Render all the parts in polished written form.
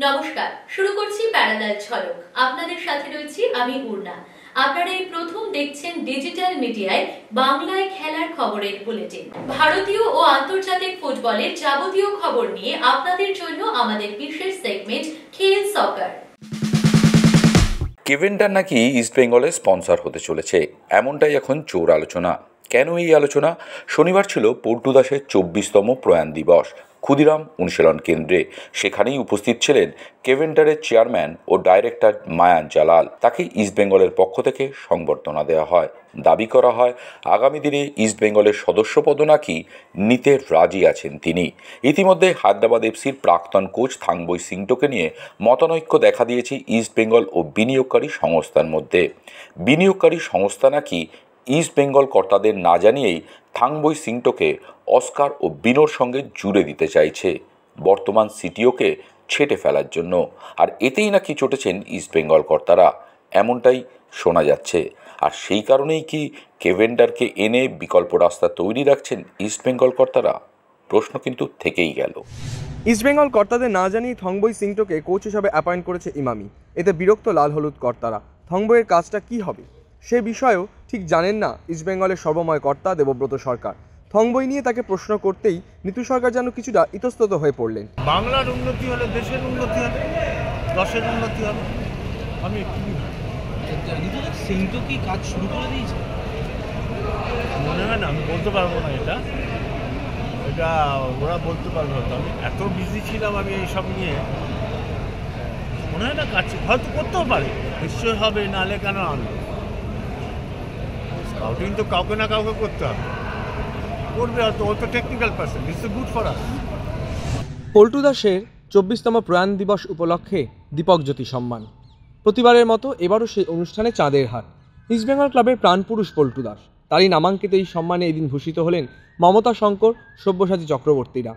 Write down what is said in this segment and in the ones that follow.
নমস্কার, শুরু করছি প্যারালাল ঝলক। আপনাদের সাথে রয়েছি আমি উর্না। আপনারা এই প্রথম দেখছেন ডিজিটাল মিডিয়ায় বাংলায় খেলার খবরের বুলেটিন। ভারতীয় ও আন্তর্জাতিক ফুটবলের যাবতীয় খবর নিয়ে আপনাদের জন্য আমাদের বিশেষ সেগমেন্ট খেল সকার। কেভেন্টার নাকি ইস্টবেঙ্গলের স্পন্সর হতে চলেছে, এমনটাই এখন জোর আলোচনা। কেন এই আলোচনা? শনিবার ছিল পল্টু দাসের 24তম প্রয়াণ দিবস। ক্ষুদিরাম অনুশীলন কেন্দ্রে সেখানেই উপস্থিত ছিলেন কেভেন্টারের চেয়ারম্যান ও ডাইরেক্টর মায়ান জালাল। তাকে ইস্টবেঙ্গলের পক্ষ থেকে সংবর্ধনা দেওয়া হয়। দাবি করা হয় আগামী দিনে ইস্টবেঙ্গলের সদস্যপদ নাকি নিতে রাজি আছেন তিনি। ইতিমধ্যে হায়দ্রাবাদ এফসির প্রাক্তন কোচ থাংবই সিংটোকে নিয়ে মতানৈক্য দেখা দিয়েছে ইস্টবেঙ্গল ও বিনিয়োগকারী সংস্থার মধ্যে। বিনিয়োগকারী সংস্থা নাকি ইস্টবেঙ্গল কর্তাদের না জানিয়েই থাংবই সিংটোকে অস্কার ও বিনোর সঙ্গে জুড়ে দিতে চাইছে বর্তমান সিটিওকে ছেটে ফেলার জন্য। আর এতেই নাকি চটেছেন ইস্টবেঙ্গল কর্তারা, এমনটাই শোনা যাচ্ছে। আর সেই কারণেই কি কেভেন্টারকে এনে বিকল্প রাস্তা তৈরি রাখছেন ইস্টবেঙ্গল কর্তারা? প্রশ্ন কিন্তু থেকেই গেল। ইস্টবেঙ্গল কর্তাদের না জানিয়ে থংবই সিংটোকে কোচ হিসাবে অ্যাপয়েন্ট করেছে ইমামি। এতে বিরক্ত লাল হলুদ কর্তারা। থংবইয়ের কাজটা কি হবে সে বিষয়েও ঠিক জানেন না ইস্টবেঙ্গলের সর্বময় কর্তা দেবব্রত সরকার। থংবই নিয়ে তাকে প্রশ্ন করতেই নিতু সরকার যেন কিছুটা ইতস্তত হয়ে পড়লেন। বাংলার উন্নতি হলে দেশের উন্নতি হবে, দশের উন্নতি হবে। আমি সিংটো কি কাজ শুরু করে দিয়েছে মনে হয় না, আমি বলতে পারবো না। এটা ওরা বলতে পারবে হয়তো। আমি এত বিজি ছিলাম আমি এইসব নিয়ে, মনে হয় না কাজ হয়তো করতেও পারে, নিশ্চয়ই হবে, নাহলে কেন আনবে। স্কাউটিং তো কাউকে না কাউকে করতে হবে, করবে হয়তো। ও তো technical person, it's good for us. Paltu দাসের 24তম প্রয়াণ দিবস উপলক্ষে দীপক জ্যোতি সম্মান। প্রতিবারের মতো এবারও সেই অনুষ্ঠানে চাঁদের হাট। ইস্টবেঙ্গল ক্লাবের প্রাণপুরুষ পল্টু দাস, তারই নামাঙ্কিত এই সম্মানে এদিন ভূষিত হলেন মমতা শঙ্কর, সব্যসাচী চক্রবর্তীরা।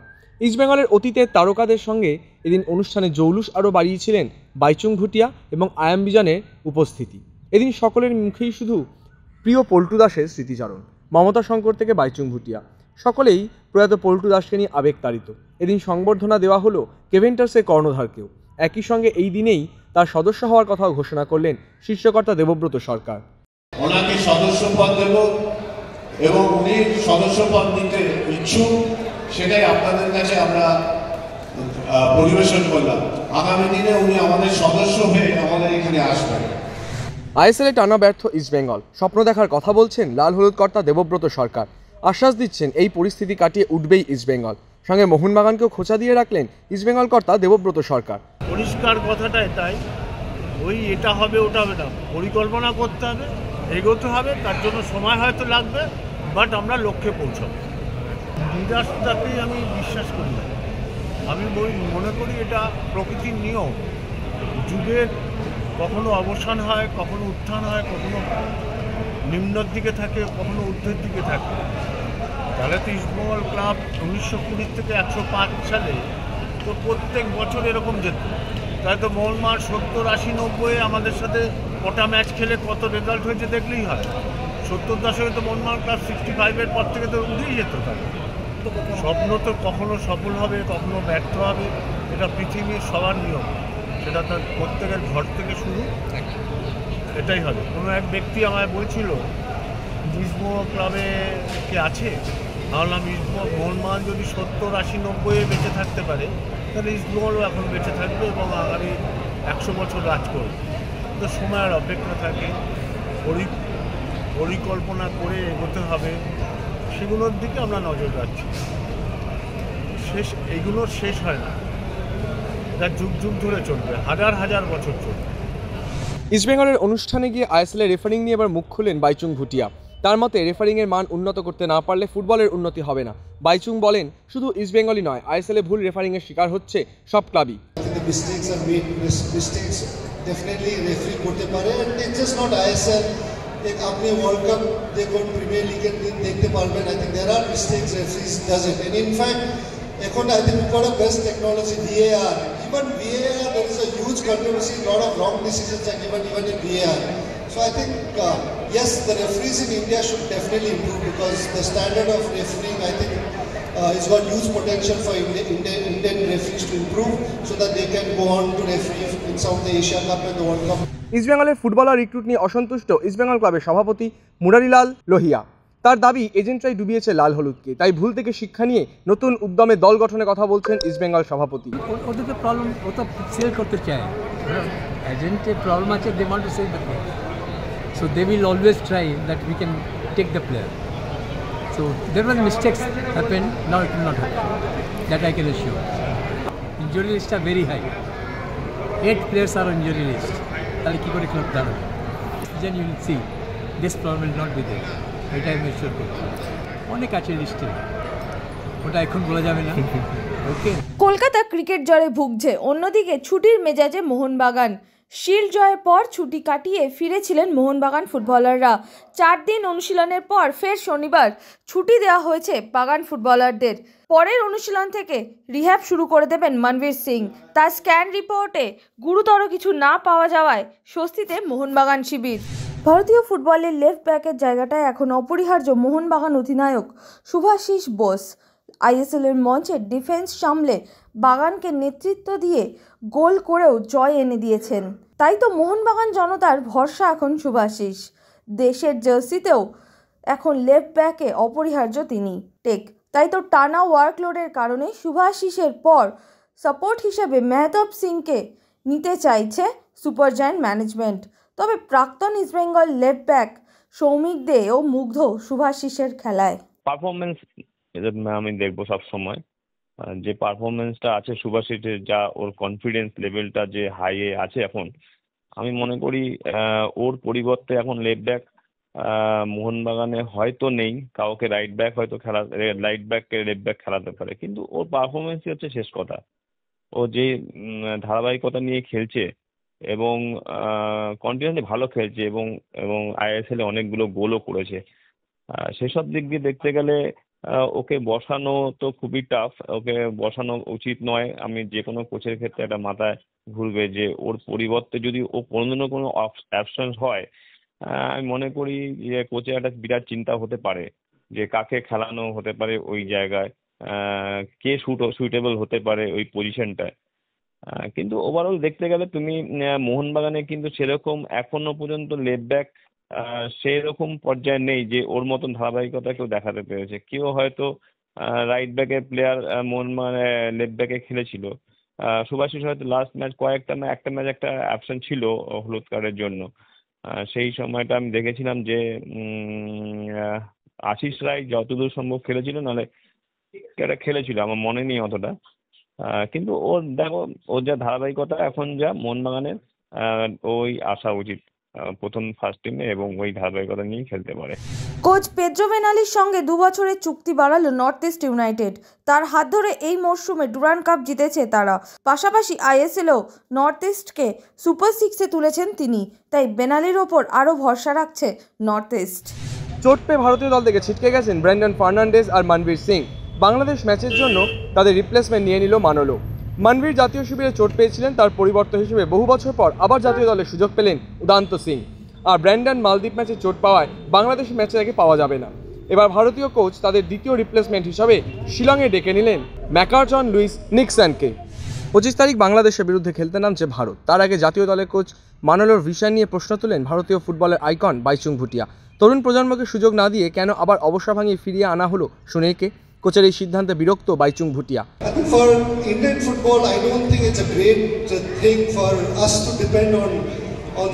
ইস্টবেঙ্গলের অতীতের তারকাদের সঙ্গে এদিন অনুষ্ঠানে জৌলুস আরও বাড়িয়েছিলেন বাইচুং ভুটিয়া এবং আয়াম বিজানের উপস্থিতি। এদিন সকলের মুখেই শুধু প্রিয় পল্টু দাসের স্মৃতিচারণ। মমতা শঙ্কর থেকে বাইচুং ভুটিয়া সকলেই প্রয়াত পল্টু দাসকে নিয়ে আবেগতাড়িত। এদিন সংবর্ধনা দেওয়া হলো কেভেন্টার্সের কর্ণধারকেও। একই সঙ্গে এই দিনেই তার সদস্য হওয়ার কথাও ঘোষণা করলেন শীর্ষকর্তা দেবব্রত সরকার। ওনাকে সদস্য পদ দেব এবং উনি সদস্য পদ নিতে ইচ্ছুক, সেটাই আপনাদের কাছে আমরা পরিবেশন করলাম। আগামী দিনে উনি আমাদের সদস্য হয়ে আমাদের এখানে আসবেন। আইএসএলে টানা ব্যর্থ ইস্টবেঙ্গল, স্বপ্ন দেখার কথা বলছেন লাল হলুদ কর্তা দেবব্রত সরকার। আশ্বাস দিচ্ছেন এই পরিস্থিতি কাটিয়ে উঠবেই ইস্টবেঙ্গল। সঙ্গে মোহনবাগানকেও খোঁচা দিয়ে রাখলেন ইস্টবেঙ্গল কর্তা দেবব্রত সরকার। পরিষ্কার কথাটা এটাই, এটা হবে ওটা হবে না, পরিকল্পনা করতে হবে, এগোতে হবে। তার জন্য সময় হয়তো লাগবে, বাট আমরা লক্ষ্যে পৌঁছাবো। নিরাশটাকেই আমি বিশ্বাস করি না। আমি মনে করি এটা প্রকৃতির নিয়ম। যুগের কখনো অবসান হয়, কখনো উত্থান হয়, কখনো নিম্নের দিকে থাকে, কখনো ঊর্ধ্বের দিকে থাকে। তাহলে তো ইস্টবেঙ্গল ক্লাব 1920 থেকে 105 সালে তো প্রত্যেক বছর এরকম যেত। তাই তো মোহনবাগান 70, 80, 90 আমাদের সাথে কটা ম্যাচ খেলে কত রেজাল্ট হয়েছে দেখলেই হয়। 70 দশকে তো মোহনবাগান ক্লাব 65-এর পর থেকে তো উঠেই যেত। তাহলে স্বপ্ন তো কখনো সফল হবে, কখনো ব্যর্থ হবে, এটা পৃথিবীর সবার নিয়ম। সেটা তার প্রত্যেকের ঘর থেকে শুরু, এটাই হবে। কোনো এক ব্যক্তি আমায় বলছিল ইস্টবেঙ্গল ক্লাবে কি আছে, ভাবলাম মোহনবাগান যদি 70, 80, 90-এ বেঁচে থাকতে পারে তাহলে ইস্টবেঙ্গলও এখন বেঁচে থাকবে এবং আগামী 100 বছর রাজ করবে। তো সময়ের অপেক্ষা থাকে, পরিকল্পনা করে এগোতে হবে, সেগুলোর দিকে আমরা নজর রাখছি। এগুলোর শেষ হয় না, এটা যুগ যুগ ধরে চলবে, হাজার হাজার বছর চলবে। ইস্টবেঙ্গলের অনুষ্ঠানে গিয়ে আইএসএল রেফারিং নিয়ে এবার মুখ খুললেন বাইচুং ভুটিয়া। তার মতে রেফারিংয়ের মান উন্নত করতে না পারলে ফুটবলের উন্নতি হবে না। বাইচুং বলেন শুধু ইস্টবেঙ্গলই নয়, আইএসএলে ভুল রেফারিংয়ের শিকার হচ্ছে সব ক্লাবই। আপনি ওয়ার্ল্ড কাপ দেখুন, প্রিমিয়ার লিগের দেখতে পারবেন। I think there are mistakes referees does it, and in fact এখন I think we've got a best technology, VAR. Even VAR, there is a huge controversy, a lot of wrong decisions are given even in VAR. So I think yes, the referees in India should definitely improve because the standard of refereeing, I think, it's got huge potential for Indian referees to improve so that they can go on to referee in some of the Asia Cup and the World Cup. ইস্টবেঙ্গলের footballer recruit নিয়ে অসন্তুষ্ট ইস্টবেঙ্গল ক্লাবের সভাপতি মুরারিলাল লোহিয়া। তার দাবি এজেন্টরাই ডুবিয়েছে লাল হলুদকে, তাই ভুল থেকে শিক্ষা নিয়ে নতুন উদ্যমে দল গঠনের কথা বলছেন ইস্টবেঙ্গল সভাপতি। ওদের তো প্রবলেম, ও তো সেল করতে চায়, এজেন্টের প্রবলেম আছে, they want to sell the player, so they will always try that we can take the player. So there was mistakes happen, now it will not happen, that I can assure. Injury list are very high, 8 players are on injury list, তাহলে কী করে club দাঁড়াবে? Then you will see this problem will not be there, এটা আমি ensure করছি। অনেক আছে লিস্টে, ওটা এখন বলা যাবে না। ওকে, কলকাতা ক্রিকেট জ্বরে ভুগছে, অন্যদিকে ছুটির মেজাজে মোহনবাগান। শিল্ড জয়ের পর ছুটি কাটিয়ে ফিরেছিলেন মোহনবাগান ফুটবলাররা। 4 দিন অনুশীলনের পর ফের শনিবার ছুটি দেওয়া হয়েছে বাগান ফুটবলারদের। পরের অনুশীলন থেকে রিহ্যাব শুরু করে দেবেন মনবীর সিং। তার স্ক্যান রিপোর্টে গুরুতর কিছু না পাওয়া যাওয়ায় স্বস্তিতে মোহনবাগান শিবির। ভারতীয় ফুটবলের লেফট ব্যাকের জায়গাটায় এখন অপরিহার্য মোহনবাগান অধিনায়ক শুভাশিস বোস। আইএসএলের মঞ্চে ডিফেন্স সামলে বাগানকে নেতৃত্ব দিয়ে গোল করেও জয় এনে দিয়েছেন। তাই তো মোহনবাগান জনতার ভরসা এখন শুভাশিস। দেশের জার্সিতেও এখন লেফট ব্যাকে অপরিহার্য তিনি। তাই তো টানা ওয়ার্কলোডের কারণে শুভাশিসের পর সাপোর্ট হিসেবে মেহতাব সিংকে নিতে চাইছে সুপার জায়ান্ট ম্যানেজমেন্ট। তবে প্রাক্তন ইস্টবেঙ্গল লেফট ব্যাক সৌমিক দেও মুগ্ধ শুভাশিসের খেলায়। পারফরমেন্স আমি দেখবো সব সময়, যে পারফরমেন্সটা আছে শুভাশিসের, যা ওর কনফিডেন্স লেভেলটা যে হাইয়ে আছে এখন, আমি মনে করি ওর পরিবর্তে এখন লেফট ব্যাক মোহনবাগানে হয়তো নেই, কাউকে রাইট ব্যাক হয়তো রাইট ব্যাককে লেফট ব্যাক খেলাতে পারে, কিন্তু ওর পারফরমেন্সই হচ্ছে শেষ কথা। ও যে ধারাবাহিকতা নিয়ে খেলছে এবং কন্টিনিউসলি ভালো খেলছে এবং আইএসএলে অনেকগুলো গোলও করেছে, সেসব দিক দিয়ে দেখতে গেলে ওকে বসানো তো খুবই টাফ, ওকে বসানো উচিত নয়। আমি যে কোনো কোচের ক্ষেত্রে একটা মাথায় ঘুরবে যে ওর পরিবর্তে যদি ও কোনো অ্যাবসেন্স হয়, আমি মনে করি যে কোচের একটা বিরাট চিন্তা হতে পারে যে কাকে খেলানো হতে পারে ওই জায়গায়, কে সুইটেবল হতে পারে ওই পজিশনটায়। কিন্তু ওভারঅল দেখতে গেলে তুমি মোহনবাগানে কিন্তু সেরকম এখনো পর্যন্ত লেফট ব্যাক সেরকম পর্যায়ে নেই যে ওর মতন ধারাবাহিকতা কেউ দেখাতে পেরেছে। কেউ হয়তো রাইট ব্যাকের প্লেয়ার মোহনবাগানে লেফট ব্যাকে খেলেছিল, শুভাশিস হয়তো লাস্ট ম্যাচ একটা ম্যাচ একটা অ্যাবসেন্ট ছিল হলুদ কার্ডের জন্য। সেই সময়টা আমি দেখেছিলাম যে আশিস রায় যতদূর সম্ভব খেলেছিল, নাহলে খেলেছিল, আমার মনে নেই অতটা। কিন্তু ওর দেখো, ওর যা ধারাবাহিকতা এখন যা মোহনবাগানের, ওই আসা উচিত প্রথম ফার্স্ট টিমে এবং ওই ধারাবাহিকতা নিয়েই খেলতে পারে। কোচ পেদ্রো বেনালির সঙ্গে 2 বছরের চুক্তি বাড়ালো নর্থ ইস্ট ইউনাইটেড। তার হাত ধরে এই মরশুমে ডুরান্ড কাপ জিতেছে তারা। পাশাপাশি আইএসএলেও নর্থ ইস্টকে সুপার 6-এ তুলেছেন তিনি। তাই বেনালির ওপর আরও ভরসা রাখছে নর্থ ইস্ট। চোট পেয়ে ভারতীয় দল থেকে ছিটকে গেছেন ব্র্যান্ডন ফার্নান্ডেজ আর মনবীর সিং। বাংলাদেশ ম্যাচের জন্য তাদের রিপ্লেসমেন্ট নিয়ে নিল মানলো। মনবীর জাতীয় শিবিরে চোট পেয়েছিলেন, তার পরিবর্তন হিসেবে বহু বছর পর আবার জাতীয় দলে সুযোগ পেলেন উদান্ত সিং। আর ব্র্যান্ডন মালদ্বীপ ম্যাচে চোট পাওয়ায় বাংলাদেশ ম্যাচে তাকে পাওয়া যাবে না। এবার ভারতীয় কোচ তাদের দ্বিতীয় রিপ্লেসমেন্ট হিসাবে শিলংয়ে ডেকে নিলেন ম্যাকারটন লুইস নিক্সনকে। 25 তারিখ বাংলাদেশের বিরুদ্ধে খেলতে নামছে ভারত। তার আগে জাতীয় দলের কোচ মানলোর ভিশন নিয়ে প্রশ্ন তুলেন ভারতীয় ফুটবলের আইকন বাইচুং ভুটিয়া। তরুণ প্রজন্মকে সুযোগ না দিয়ে কেন আবার অবসর ভাঙিয়ে ফিরিয়ে আনা হলো, শুনে কে? কোচের এই সিদ্ধান্তে বিরক্ত Baichung Bhutia. For Indian football, I don't think it's a great thing for us to depend on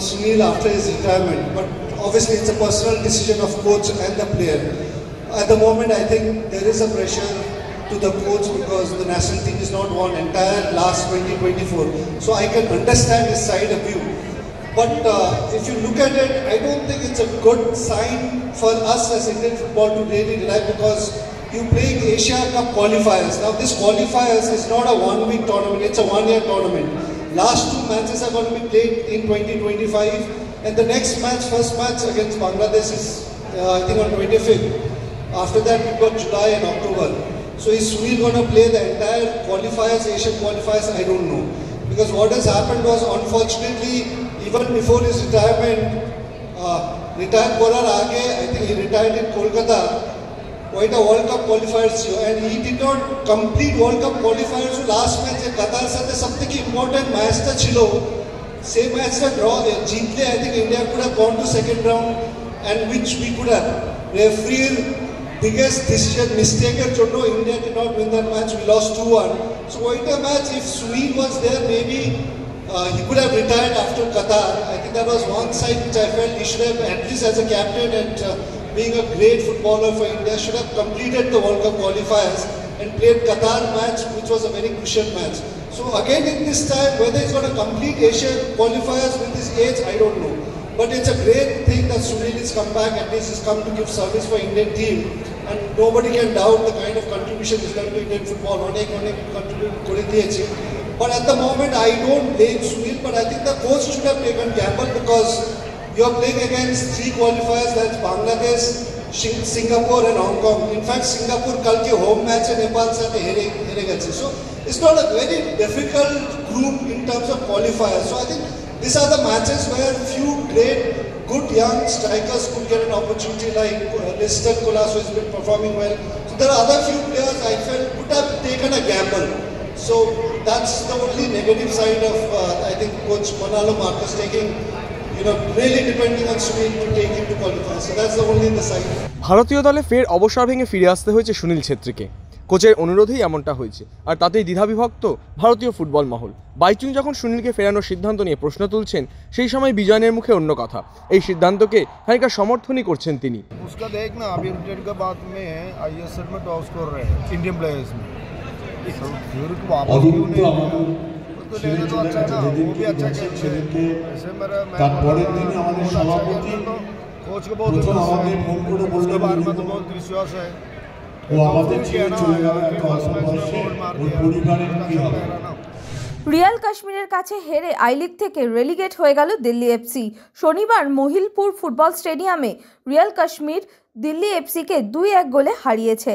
Sunil after his retirement. But obviously, it's a personal decision of coach and the player. At the moment, I think there is a pressure to the coach because the national team is not won entire last 2024. So I can understand his side of view. But if you look at it, I don't think it's a good sign for us as Indian football to really rely, because you playing Asia Cup qualifiers. Now this qualifiers is not a 1-week tournament, it's a 1-year tournament. Last 2 matches are going to be played in 2025, and the next match, first match against Bangladesh is I think on 25th. After that we've got July and October. So is Sunil going to play the entire qualifiers, Asian qualifiers? I don't know. Because what has happened was, unfortunately, even before his retirement, retire করার আগে I think he retired in Kolkata ওইটা world cup qualifier ছিল and he did not complete world cup qualifier last ম্যাচে কাতার সাথে সব থেকে important ম্যাচটা ছিল সেই ম্যাচটা ড্র জিতলে I think India could have gone to second round and which we could have রেফারির biggest decision mistake er jonno India did not win that match. We lost 2-1. So oita match, if Sunil was there, maybe he could have retired after Qatar. I think that was one side which I felt he should have, at least as a captain and being a great footballer for India, should have completed the World Cup qualifiers and played Qatar match, which was a very crucial match. So again in this time, whether he's going to complete Asian qualifiers with his age, I don't know. But it's a great thing that Sunil has come back, at least he's come to give service for Indian team. And nobody can doubt the kind of contribution he's done to Indian football. Onek contribute kore diyeche. But at the moment, I don't blame Sunil, but I think the coach should have taken gamble because you're playing against 3 qualifiers, that's Bangladesh, Singapore and Hong Kong. In fact, Singapore kalke home match and Nepal sathe here geche. So it's not a very difficult group in terms of qualifiers. So I think these are the matches where few great, good young strikers could get an opportunity like Liston Kolas, who has been performing well. So there are other few players I felt could have taken a gamble. So that's the only negative side of I think Coach Manalo Marcus taking, really depending on Sunil to take him to qualify. So that's the only side. ভারতীয় দলে ফের অবসর ভেঙে ফিরে আসতে হয়েছে সুনীল ছেত্রীকে। কোচের অনুরোধেই এমনটা হয়েছে, আর তাতেই দ্বিধাবিভক্ত ভারতীয় ফুটবল মহল। বাইচুং যখন সুনীলকে ফেরানোর সিদ্ধান্ত নিয়ে প্রশ্ন তুলছেন, সেই সময় বিজয়নের মুখে অন্য কথা। এই সিদ্ধান্তকে খানিকটা সমর্থনই করছেন তিনি। उसका देखना अभी रिटायर्ड के बाद में आईएसएल में टॉप स्कोर रहे इंडियन प्लेयर्स में वापस क्यों नहीं तो लेना तो अच्छा था, वो भी अच्छा खेलते हैं। ऐसे मेरा कोच को बहुत उसके बारे में तो बहुत विश्वास है। রিয়াল কাশ্মীরের কাছে হেরে আই লিগ থেকে রেলিগেট হয়ে গেল দিল্লি এফসি। শনিবার মহিলপুর ফুটবল স্টেডিয়ামে রিয়াল কাশ্মীর দিল্লি এফসিকে 2-1 গোলে হারিয়েছে।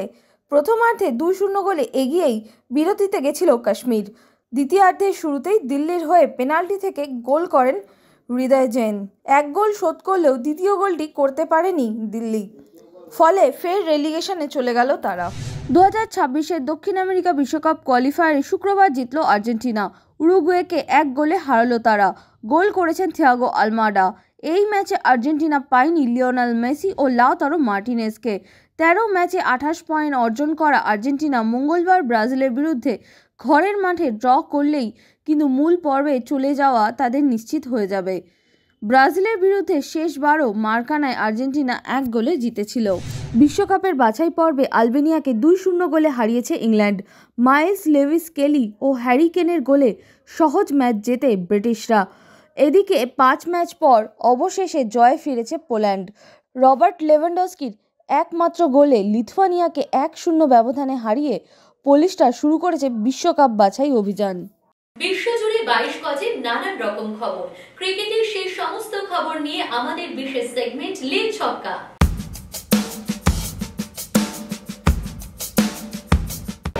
প্রথমার্ধে 2-0 গোলে এগিয়েই বিরতিতে গেছিল কাশ্মীর। দ্বিতীয়ার্ধের শুরুতেই দিল্লির হয়ে পেনাল্টি থেকে গোল করেন হৃদয় জৈন। 1 গোল শোধ করলেও দ্বিতীয় গোলটি করতে পারেনি দিল্লি, ফলে ফের রেলিগেশনে চলে গেল তারা। 2026-এর দক্ষিণ আমেরিকা বিশ্বকাপ কোয়ালিফায়ারে শুক্রবার জিতল আর্জেন্টিনা। উরুগুয়েকে 1 গোলে হারালো তারা। গোল করেছেন থিয়াগো আলমাডা। এই ম্যাচে আর্জেন্টিনা পায়নি লিওনেল মেসি ও লাউতারো মার্টিনেজকে। 13 ম্যাচে 28 পয়েন্ট অর্জন করা আর্জেন্টিনা মঙ্গলবার ব্রাজিলের বিরুদ্ধে ঘরের মাঠে ড্র করলেই কিন্তু মূল পর্বে চলে যাওয়া তাদের নিশ্চিত হয়ে যাবে। ব্রাজিলের বিরুদ্ধে শেষবারও মার্কানায় আর্জেন্টিনা 1 গোলে জিতেছিল। বিশ্বকাপের বাছাই পর্বে আলবেনিয়াকে 2-0 গোলে হারিয়েছে ইংল্যান্ড। মাইলস লেভিস কেলি ও হ্যারি কেনের গোলে সহজ ম্যাচ জেতে ব্রিটিশরা। এদিকে 5 ম্যাচ পর অবশেষে জয়ে ফিরেছে পোল্যান্ড। রবার্ট লেভানডস্কির একমাত্র গোলে লিথুয়ানিয়াকে 1-0 ব্যবধানে হারিয়ে পোলিশরা শুরু করেছে বিশ্বকাপ বাছাই অভিযান। বিশ্বজুড়ে 22 গজের নানান রকম খবর, ক্রিকেটের সেই সমস্ত খবর নিয়ে আমাদের বিশেষ সেগমেন্ট লীগ ছক্কা।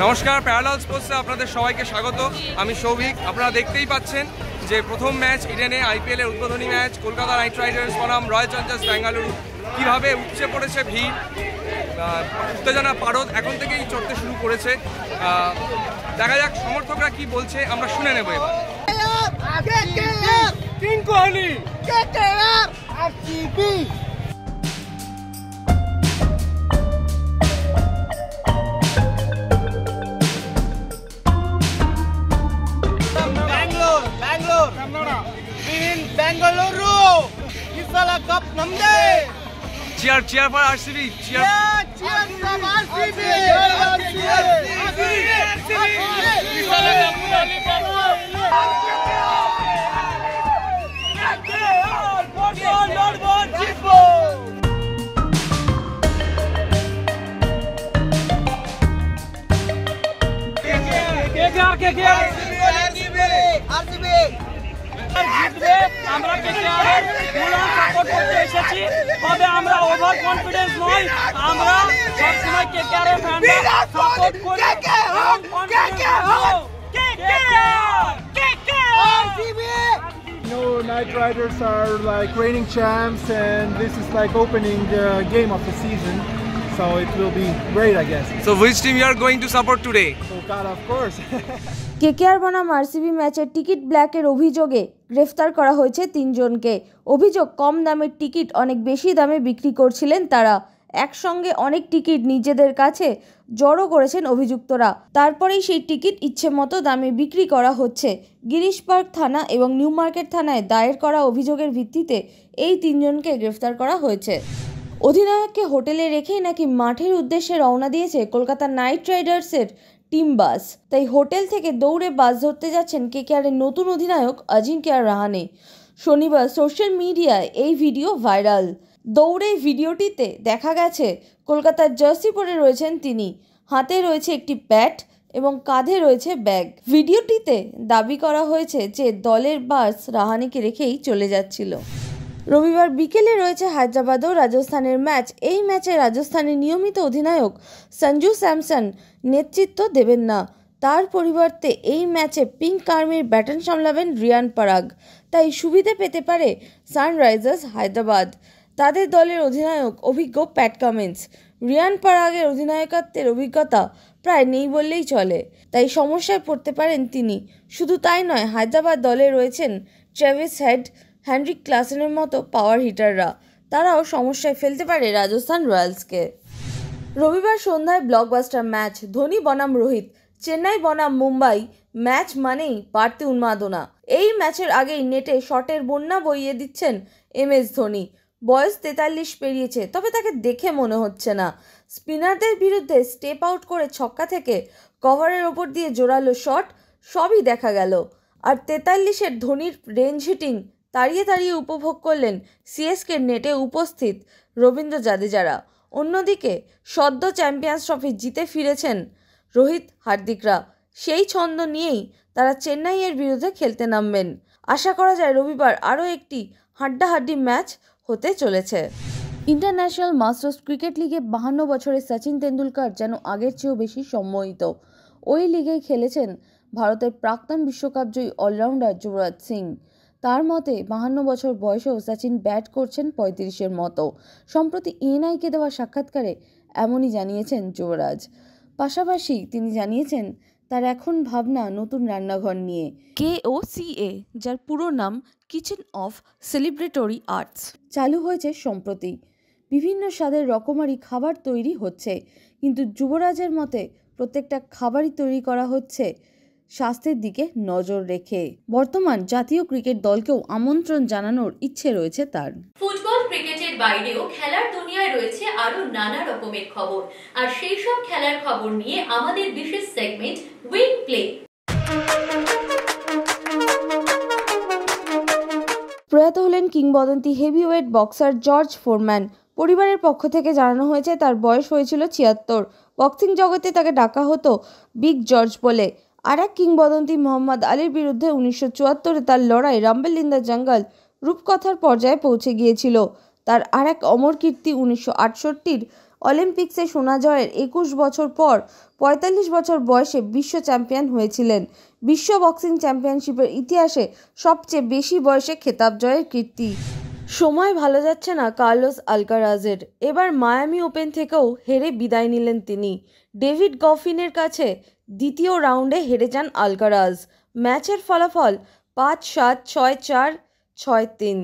নমস্কার, প্যারালাল স্পোর্টসে আপনাদের সবাইকে স্বাগত। আমি সৌভিক। আপনারা দেখতেই পাচ্ছেন যে প্রথম ম্যাচ ইডেনে, আইপিএল এর উদ্বোধনী ম্যাচ কলকাতা নাইট রাইডার্স বনাম রয়্যাল চ্যালেঞ্জার্স বেঙ্গালুরু। কীভাবে উপচে পড়েছে ভিড়, উত্তেজনা পারদ এখন থেকেই চড়তে শুরু করেছে। দেখা যাক সমর্থকরা কি বলছে, আমরা শুনে নেব এবার। King Kohli, Bengaluru, Isala Cup namde. Cheer for RCB. Cheer for RCB. Isala Cup RCB জিতবে। আমরা কেকেআর সাপোর্ট করতে এসেছি, তবে আমরা ওভার কনফিডেন্স নই। আমরা সবসময় কেকেআর ফ্যানরা সাপোর্ট করি। Knight Riders are like reigning champs, and this is like opening the game of the season. So it will be great, I guess. So which team you are going to support today? Kolkata, of course. KKR বনাম RCB ম্যাচের ticket ব্ল্যাকের অভিযোগে গ্রেফতার করা হয়েছে 3 জনকে। অভিযোগ, কম দামের টিকিট অনেক বেশি দামে বিক্রি করছিলেন তারা। একসঙ্গে অনেক টিকিট নিজেদের কাছে জড়ো করেছেন অভিযুক্তরা। তারপরেই সেই টিকিট ইচ্ছে মতো দামে বিক্রি করা হচ্ছে। গিরিশ পার্ক থানা এবং নিউ মার্কেট থানায় দায়ের করা অভিযোগের ভিত্তিতে এই 3 জনকে গ্রেফতার করা হয়েছে। অধিনায়ককে হোটেলে রেখেই নাকি মাঠের উদ্দেশ্যে রওনা দিয়েছে কলকাতা নাইট রাইডার্সের টিম বাস। তাই হোটেল থেকে দৌড়ে বাস ধরতে যাচ্ছেন কেকেআরের নতুন অধিনায়ক অজিঙ্ক্য রাহানে। শনিবার সোশ্যাল মিডিয়ায় এই ভিডিও ভাইরাল। দৌড়ে ভিডিওটিতে দেখা গেছে কলকাতার জার্সি পরে রয়েছেন তিনি, হাতে রয়েছে একটি ব্যাট এবং কাঁধে রয়েছে ব্যাগ। ভিডিওটিতে দাবি করা হয়েছে যে দলের বাস রাহানেকে রেখেই চলে যাচ্ছিল। রবিবার বিকেলে রয়েছে হায়দ্রাবাদ ও রাজস্থানের ম্যাচ। এই ম্যাচে রাজস্থানের নিয়মিত অধিনায়ক সঞ্জু স্যামসন নেতৃত্ব দেবেন না। তার পরিবর্তে এই ম্যাচে পিঙ্ক আর্মির ব্যাটন সামলাবেন রিয়ান পরাগ। তাই সুবিধে পেতে পারে সানরাইজার্স হায়দ্রাবাদ। তাদের দলের অধিনায়ক অভিজ্ঞ প্যাট কামিন্স। রিয়ান পরাগের অধিনায়কত্বের অভিজ্ঞতা প্রায় নেই বললেই চলে, তাই সমস্যায় পড়তে পারেন তিনি। শুধু তাই নয়, হায়দ্রাবাদ দলে রয়েছেন ট্রেভিস হেড, হেনরিক ক্লাসেনের মতো পাওয়ার হিটাররা। তারাও সমস্যায় ফেলতে পারে রাজস্থান রয়্যালসকে। রবিবার সন্ধ্যায় ব্লকবাস্টার ম্যাচ ধোনি বনাম রোহিত, চেন্নাই বনাম মুম্বাই। ম্যাচ মানেই বাড়তি উন্মাদনা। এই ম্যাচের আগেই নেটে শটের বন্যা বইয়ে দিচ্ছেন MS ধোনি। বয়স 43 পেরিয়েছে, তবে তাকে দেখে মনে হচ্ছে না। স্পিনারদের বিরুদ্ধে স্টেপ আউট করে ছক্কা থেকে কভারের ওপর দিয়ে জোরালো শট সবই দেখা গেল। আর 43-এর ধোনির রেঞ্জ হিটিং তাড়িয়ে তাড়িয়ে উপভোগ করলেন CSK নেটে উপস্থিত রবীন্দ্র জাদেজারা। অন্যদিকে সদ্য চ্যাম্পিয়ন্স ট্রফি জিতে ফিরেছেন রোহিত হার্দিকরা। সেই ছন্দ নিয়েই তারা চেন্নাইয়ের বিরুদ্ধে খেলতে নামবেন। আশা করা যায় রবিবার আরও একটি হাড্ডাহাড্ডি ম্যাচ হতে চলেছে। ইন্টারন্যাশনাল মাস্টার্স ক্রিকেট লিগে 52 বছরের সচিন তেন্ডুলকর যেন আগের চেয়েও বেশি সম্মোহিত। ওই লিগেই খেলেছেন ভারতের প্রাক্তন বিশ্বকাপজয়ী অলরাউন্ডার যুবরাজ সিং। তার মতে 52 বছর বয়সেও সচিন ব্যাট করছেন 35-এর মতো। সম্প্রতি ENI-কে দেওয়া সাক্ষাৎকারে এমনই জানিয়েছেন যুবরাজ। পাশাপাশি তিনি জানিয়েছেন তার এখন ভাবনা নতুন রান্নাঘর নিয়ে। KOCA, যার পুরো নাম কিচেন অফ সেলিব্রেটরি আর্টস, চালু হয়েছে সম্প্রতি। বিভিন্ন স্বাদের রকমারি খাবার তৈরি হচ্ছে, কিন্তু যুবরাজের মতে প্রত্যেকটা খাবারই তৈরি করা হচ্ছে স্বাস্থ্যের দিকে নজর রেখে। বর্তমান জাতীয় ক্রিকেট দলকেও আমন্ত্রণ জানানোর ইচ্ছে রয়েছে তার। ফুটবল ক্রিকেটের বাইরেও খেলার দুনিয়ায় রয়েছে আরো নানা রকমের খবর, আর সেই সব খেলার খবর নিয়ে আমাদের বিশেষ সেগমেন্ট উইং প্লে। প্রয়াত হলেন কিংবদন্তি হেভিওয়েট বক্সার জর্জ ফোরম্যান। পরিবারের পক্ষ থেকে জানানো হয়েছে তার বয়স হয়েছিল 76। বক্সিং জগতে তাকে ডাকা হতো বিগ জর্জ বলে। আর এক কিংবদন্তি মোহাম্মদ আলীর বিরুদ্ধে 1974-এ তার লড়াই রাম্বেল ইন দ্য জঙ্গল রূপকথার পর্যায়ে পৌঁছে গিয়েছিল। তার আর এক অমর কীর্তি 1968-র অলিম্পিক্সে সোনা জয়ের 21 বছর পর 45 বছর বয়সে বিশ্ব চ্যাম্পিয়ন হয়েছিলেন। বিশ্ব বক্সিং চ্যাম্পিয়নশিপের ইতিহাসে সবচেয়ে বেশি বয়সে খেতাব জয়ের কীর্তি। সময় ভালো যাচ্ছে না কার্লোস আলকারাজের। এবার মায়ামি ওপেন থেকেও হেরে বিদায় নিলেন তিনি। ডেভিড গফিনের কাছে দ্বিতীয় রাউন্ডে হেরে যান আলকারাজ। ম্যাচের ফলাফল 5-7, 6-4, 6-3।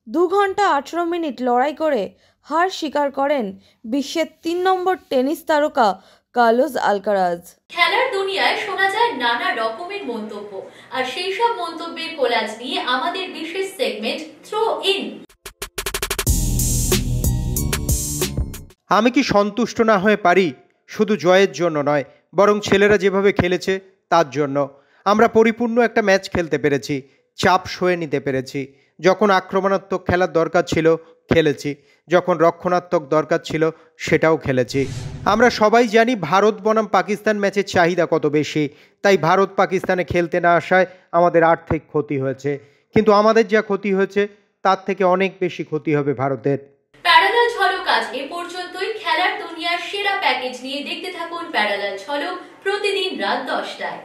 2 ঘন্টা 18 মিনিট লড়াই করে হার স্বীকার করেন বিশ্বের 3 নম্বর টেনিস তারকা কার্লোস আলকারাজ। খেলার দুনিয়ায় শোনা যায় নানা রকমের মন্তব্য, আর সেই সব মন্তব্যের কোলাজ নিয়ে আমাদের বিশেষ সেগমেন্ট থ্রো ইন। আমি কি সন্তুষ্ট না হয়ে পারি? শুধু জয়ের জন্য নয়, বরং ছেলেরা যেভাবে খেলেছে তার জন্য। আমরা পরিপূর্ণ একটা ম্যাচ খেলতে পেরেছি, চাপ সয়ে নিতে পেরেছি। যখন আক্রমণাত্মক খেলার দরকার ছিল খেলেছি, যখন রক্ষণাত্মক দরকার ছিল সেটাও খেলেছি। আমরা সবাই জানি ভারত বনাম পাকিস্তান ম্যাচের চাহিদা কত বেশি, তাই ভারত পাকিস্তানে খেলতে না আসায় আমাদের আর্থিক ক্ষতি হয়েছে। কিন্তু আমাদের যা ক্ষতি হয়েছে তার থেকে অনেক বেশি ক্ষতি হবে ভারতের। প্যারালাল ঝলক আজ এ পর্যন্তই। খেলার দুনিয়ার সেরা প্যাকেজ নিয়ে দেখতে থাকুন প্যারালাল ঝলক প্রতিদিন রাত 10টায়।